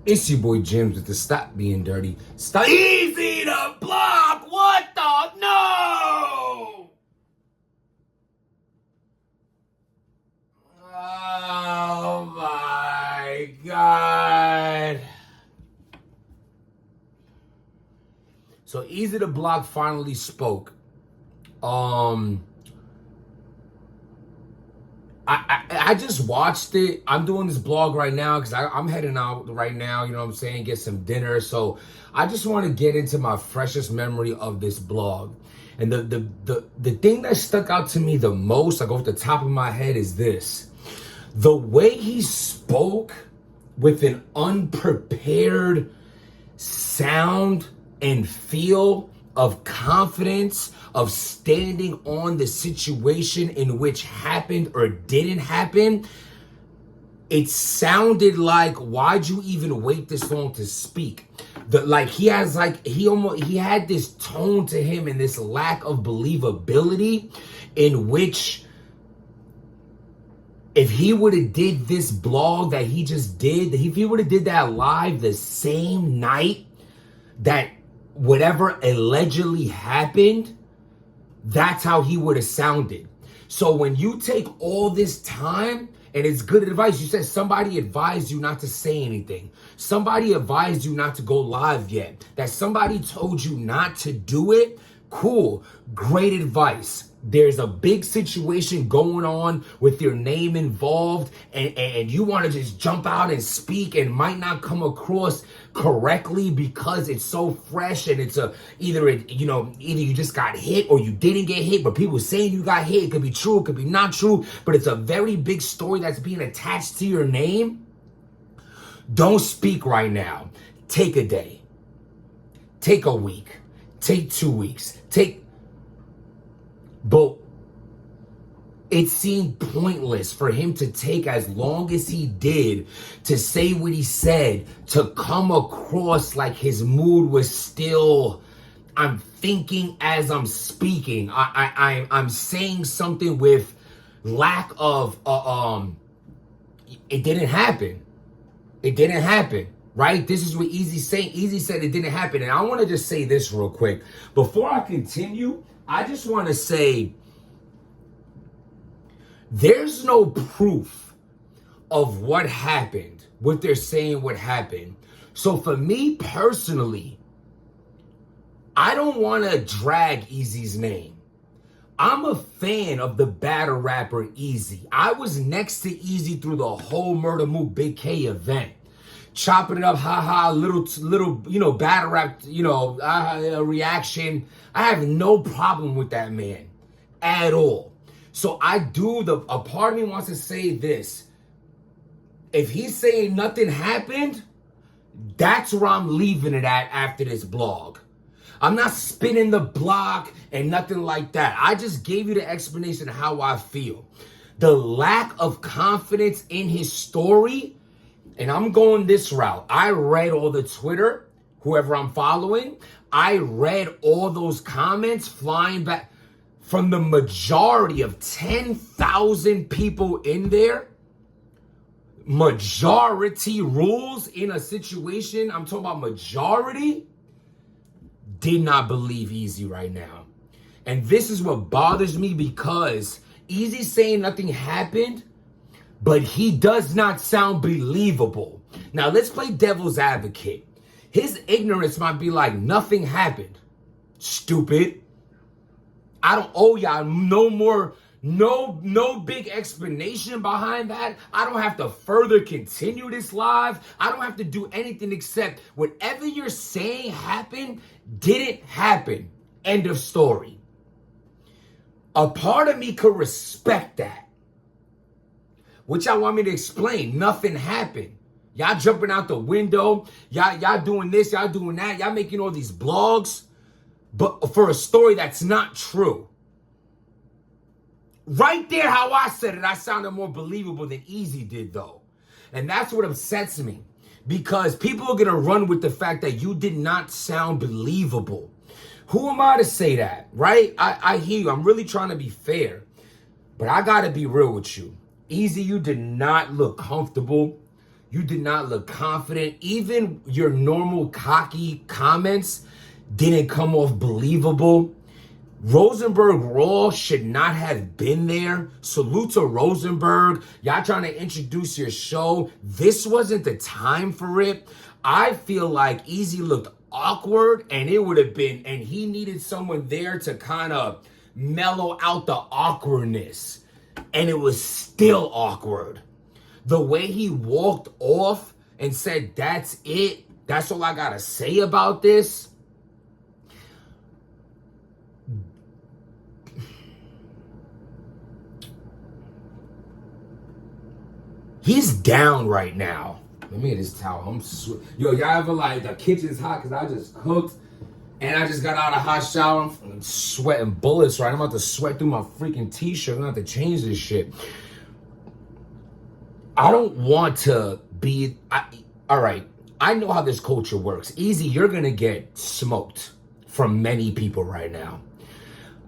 It's your boy James with the Stop Being Dirty. Stop easy to block. What the no? Oh my God. So Easy to Block finally spoke. I just watched it. I'm doing this blog right now because I'm heading out right now, you know what I'm saying, get some dinner. So I just want to get into my freshest memory of this blog. And the thing that stuck out to me the most, like off the top of my head, is this. The way he spoke with an unprepared sound and feel of confidence, of standing on the situation in which happened or didn't happen. It sounded like, why'd you even wait this long to speak? He had this tone to him and this lack of believability in which if he would have did this blog that he just did, if he would have did that live the same night that whatever allegedly happened, that's how he would have sounded. So when you take all this time, and it's good advice, you said somebody advised you not to say anything. Somebody advised you not to go live yet. That somebody told you not to do it. Cool. Great advice. There's a big situation going on with your name involved, and you want to just jump out and speak and might not come across correctly because it's so fresh and it's either you just got hit or you didn't get hit, but people saying you got hit. It could be true, it could be not true, but it's a very big story that's being attached to your name. Don't speak right now. Take a day. Take a week. Take 2 weeks. But it seemed pointless for him to take as long as he did to say what he said, to come across like his mood was still, I'm thinking as I'm speaking. I'm saying something with lack of, it didn't happen. It didn't happen. Right? This is what Eazy's saying. Eazy said it didn't happen. And I want to just say this real quick. Before I continue, I just want to say there's no proof of what happened, what they're saying what happened. So for me personally, I don't want to drag Eazy's name. I'm a fan of the battle rapper EAZY. I was next to EAZY through the whole Murder Move Big K event. Chopping it up, haha, little, battle rap, reaction. I have no problem with that man at all. So a part of me wants to say this. If he's saying nothing happened, that's where I'm leaving it at after this blog. I'm not spinning the block and nothing like that. I just gave you the explanation of how I feel. The lack of confidence in his story. And I'm going this route. I read all the Twitter, whoever I'm following. I read all those comments flying back from the majority of 10,000 people in there. Majority rules in a situation. I'm talking about majority. Did not believe Eazy right now. And this is what bothers me because Eazy saying nothing happened, but he does not sound believable. Now, let's play devil's advocate. His ignorance might be like, nothing happened. Stupid. I don't owe y'all no big explanation behind that. I don't have to further continue this live. I don't have to do anything except whatever you're saying happened, didn't happen. End of story. A part of me could respect that. What y'all want me to explain? Nothing happened. Y'all jumping out the window. Y'all doing this. Y'all doing that. Y'all making all these blogs. But for a story that's not true. Right there, how I said it, I sounded more believable than Eazy did, though. And that's what upsets me. Because people are going to run with the fact that you did not sound believable. Who am I to say that, right? I hear you. I'm really trying to be fair. But I got to be real with you. Eazy, you did not look comfortable. You did not look confident. Even your normal cocky comments didn't come off believable. Rosenberg Raw should not have been there. Salute to Rosenberg. Y'all trying to introduce your show. This wasn't the time for it. I feel like EAZY looked awkward, and it would have been, and he needed someone there to kind of mellow out the awkwardness. And it was still awkward. The way he walked off and said, that's it. That's all I gotta say about this. He's down right now. Let me get this towel. Yo, y'all ever like the kitchen's hot because I just cooked and I just got out of hot shower. I'm sweating bullets, right? I'm about to sweat through my freaking t-shirt. I'm gonna have to change this shit. I don't want to be, all right. I know how this culture works. EAZY, you're gonna get smoked from many people right now.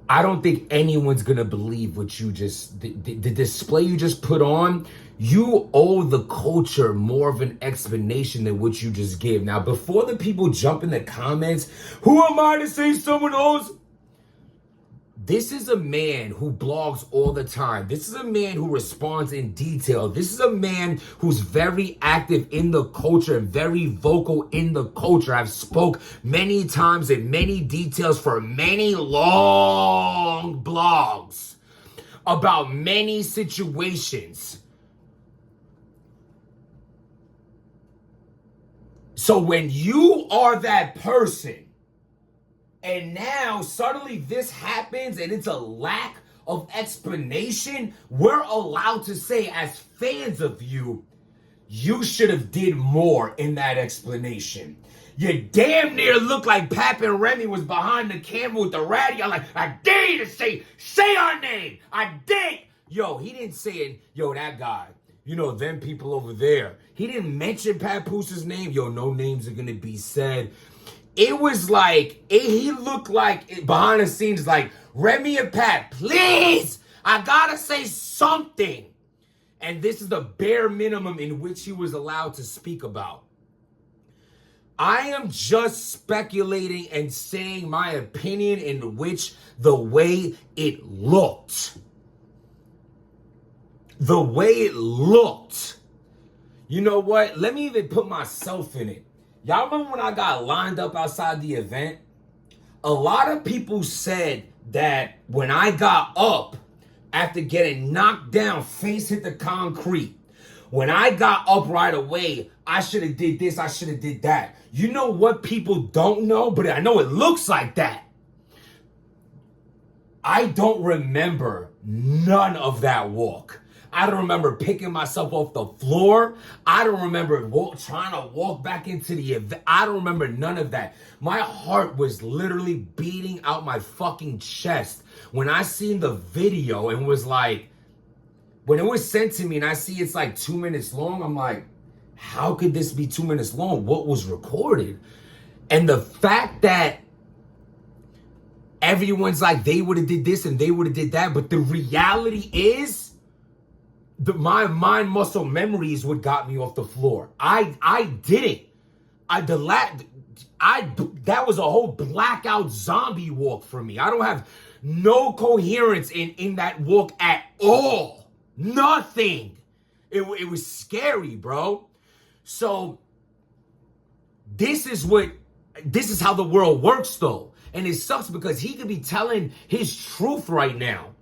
I don't think anyone's gonna believe what you just, the display you just put on. You owe the culture more of an explanation than what you just gave. Now, before the people jump in the comments, who am I to say someone else? This is a man who blogs all the time. This is a man who responds in detail. This is a man who's very active in the culture and very vocal in the culture. I've spoke many times in many details for many long blogs about many situations. So when you are that person, and now suddenly this happens and it's a lack of explanation, we're allowed to say as fans of you, you should have did more in that explanation. You damn near look like Pap and Remy was behind the camera with the radio. Like, I dare you to say our name. I dare. Yo, he didn't say it. Yo, that guy. You know, them people over there. He didn't mention Papoose' name. Yo, no names are going to be said. It was like, he looked like behind the scenes like, Remy and Pat, please, I gotta say something. And this is the bare minimum in which he was allowed to speak about. I am just speculating and saying my opinion in which the way it looked. The way it looked. You know what? Let me even put myself in it. Y'all remember when I got lined up outside the event? A lot of people said that when I got up after getting knocked down, face hit the concrete, when I got up right away, I should have did this, I should have did that. You know what people don't know? But I know it looks like that. I don't remember none of that walk. I don't remember picking myself off the floor. I don't remember trying to walk back into the event. I don't remember none of that. My heart was literally beating out my fucking chest when I seen the video and was like, when it was sent to me and I see it's like 2 minutes long, I'm like, how could this be 2 minutes long? What was recorded? And the fact that everyone's like, they would have did this and they would have did that. But the reality is, my mind muscle memory is what got me off the floor. I didn't. That was a whole blackout zombie walk for me. I don't have no coherence in that walk at all. Nothing. It was scary, bro. So this is how the world works though. And it sucks because he could be telling his truth right now.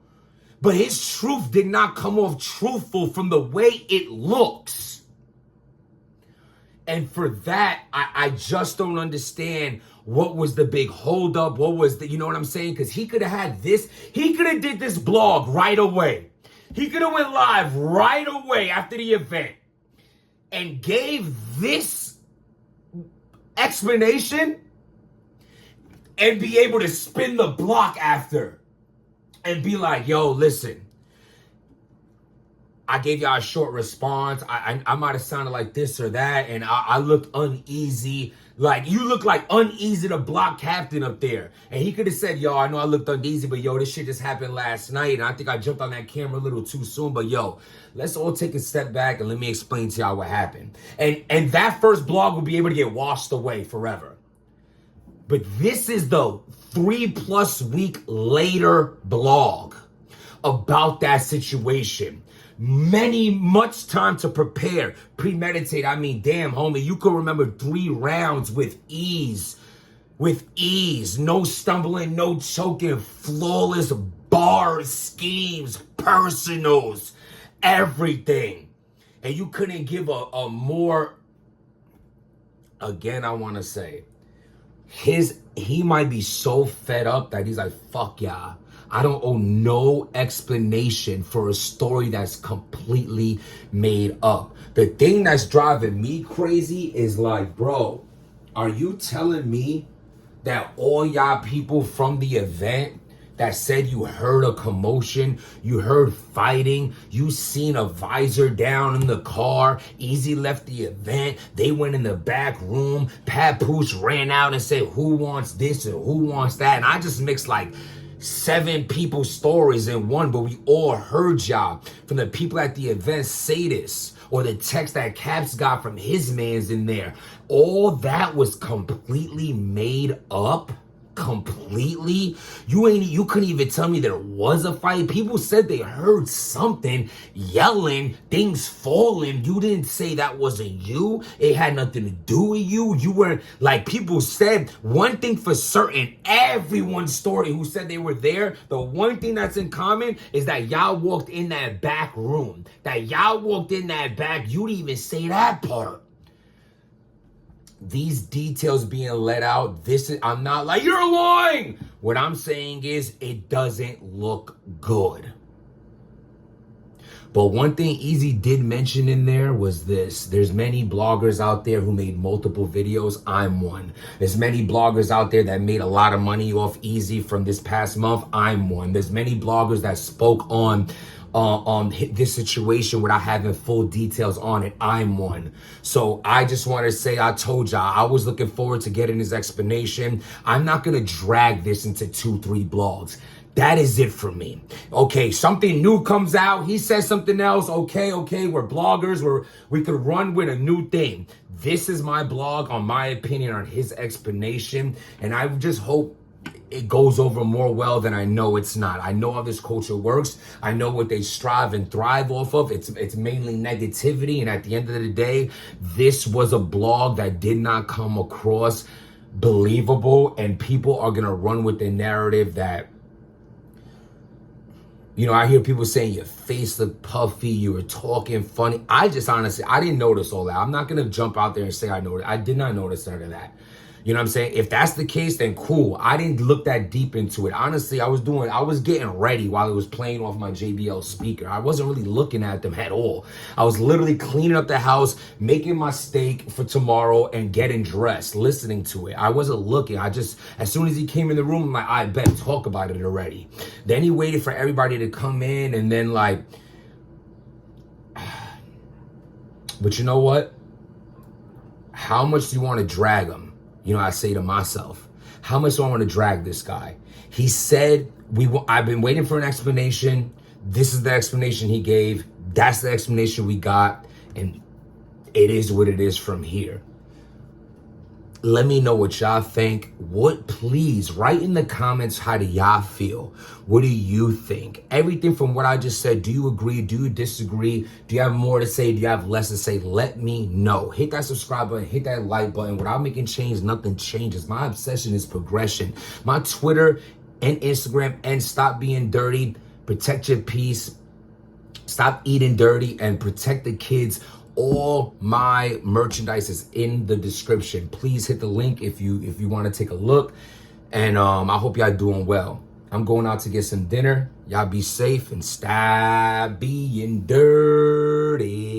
But his truth did not come off truthful from the way it looks. And for that, I just don't understand what was the big holdup. What was the, you know what I'm saying? Because he could have had this. He could have did this blog right away. He could have went live right away after the event and gave this explanation and be able to spin the block after. And be like, yo, listen, I gave y'all a short response. I might have sounded like this or that, and I looked uneasy. Like, you look like Uneasy the block captain up there. And he could have said, yo, I know I looked uneasy, but yo, this shit just happened last night. And I think I jumped on that camera a little too soon. But yo, let's all take a step back and let me explain to y'all what happened. And that first blog will be able to get washed away forever. But this is the 3+ week later blog about that situation. Much time to prepare, premeditate. I mean, damn, homie, you could remember 3 rounds with ease. With ease, no stumbling, no choking, flawless bars, schemes, personals, everything. And you couldn't give a more, again, I want to say, he might be so fed up that he's like, fuck y'all. I don't owe no explanation for a story that's completely made up. The thing that's driving me crazy is like, bro, are you telling me that all y'all people from the event that said you heard a commotion, you heard fighting, you seen a visor down in the car, EAZY left the event, they went in the back room, Papoose ran out and said, who wants this and who wants that? And I just mixed like 7 people's stories in one, but we all heard y'all from the people at the event say this, or the text that Caps got from his mans in there. All that was completely made up. Completely. You couldn't even tell me there was a fight. People said they heard something yelling, things falling. You didn't say that wasn't you. It had nothing to do with you. You weren't, like people said, one thing for certain, everyone's story who said they were there, the one thing that's in common is that y'all walked in that back room. That y'all walked in that back. You didn't even say that part. These details being let out, I'm not like, you're lying. What I'm saying is it doesn't look good. But one thing EAZY did mention in there was this. There's many bloggers out there who made multiple videos. I'm one. There's many bloggers out there that made a lot of money off EAZY from this past month. I'm one. There's many bloggers that spoke on this situation without having full details on it. I'm one. So I just want to say, I told y'all, I was looking forward to getting his explanation. I'm not going to drag this into 2-3 blogs. That is it for me. Okay, something new comes out. He says something else. Okay, we're bloggers. We could run with a new thing. This is my blog on my opinion on his explanation. And I just hope it goes over more well than I know it's not. I know how this culture works. I know what they strive and thrive off of. It's mainly negativity. And at the end of the day, this was a blog that did not come across believable. And people are going to run with the narrative that, you know, I hear people saying your face looked puffy, you were talking funny. I just honestly, I didn't notice all that. I'm not going to jump out there and say I noticed. I did not notice none of that. You know what I'm saying? If that's the case, then cool. I didn't look that deep into it. Honestly, I was getting ready while it was playing off my JBL speaker. I wasn't really looking at them at all. I was literally cleaning up the house, making my steak for tomorrow and getting dressed, listening to it. I wasn't looking. as soon as he came in the room, I'm like, I bet, talk about it already. Then he waited for everybody to come in and then like, but you know what? How much do you want to drag him? You know, I say to myself, how much do I want to drag this guy? He said, I've been waiting for an explanation. This is the explanation he gave. That's the explanation we got. And it is what it is from here. Let me know what y'all think. Please write in the comments, how do y'all feel? What do you think? Everything from what I just said, do you agree? Do you disagree? Do you have more to say? Do you have less to say? Let me know. Hit that subscribe button, hit that like button. Without making change, nothing changes. My obsession is progression. My Twitter and Instagram, and stop being dirty, protect your peace, stop eating dirty, and protect the kids. All my merchandise is in the description. Please hit the link if you want to take a look. And I hope y'all doing well. I'm going out to get some dinner. Y'all be safe and stop being dirty.